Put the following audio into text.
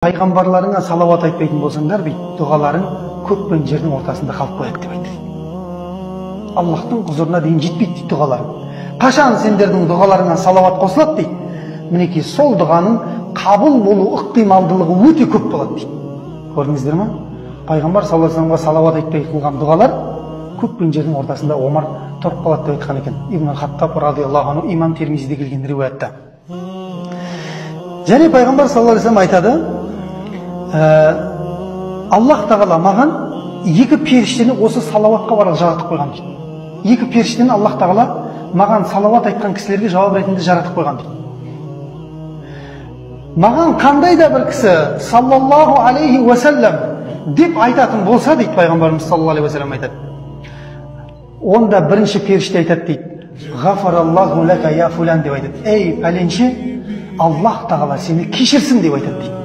Пайғамбарларыңа салауат айтпайтын болсаңдар, дұғаларың көк пен жердің ортасында қалып қояды деп айтты. Аллахтың құзырына дейін жетпейді дейді дұғаларың. Қашан сендердің дұғаларыңа салауат қосылады дейді, мінекей сол дұғаның қабыл болу ықтималдылығы өте көп болады дейді. Көрдіңіздер ме? Пайғамбар саллаллаху алейхи ва салламға салауат айтпай қылған дұғалар көк пен жердің ортасында омар тұрып қалады деп айтқан екен. Ибн Хаттаб радиаллаху анху имам Термизиде келген риуаятта. Және пайғамбар саллаллаху алейхи ва саллям айтады, Аллах тағала маған екі періштені осы салауатқа барып жаратып қойған дейді. Екі періштені Аллах тағала маған салауат айтқан кісілерге жауап ретінде жаратып қойған дейді. Маған қандай да бір кісі саллаллаху алейхи ва саллям деп айтатын болса дейді, пайғамбарымыз саллаллаху алейхи ва саллям айтады, онда бірінші періште айтады дейді, ғафараллаху лака я фулан деп айтады. Ей пәленше, Аллах тағала сені кешірсін деп айтады дейді.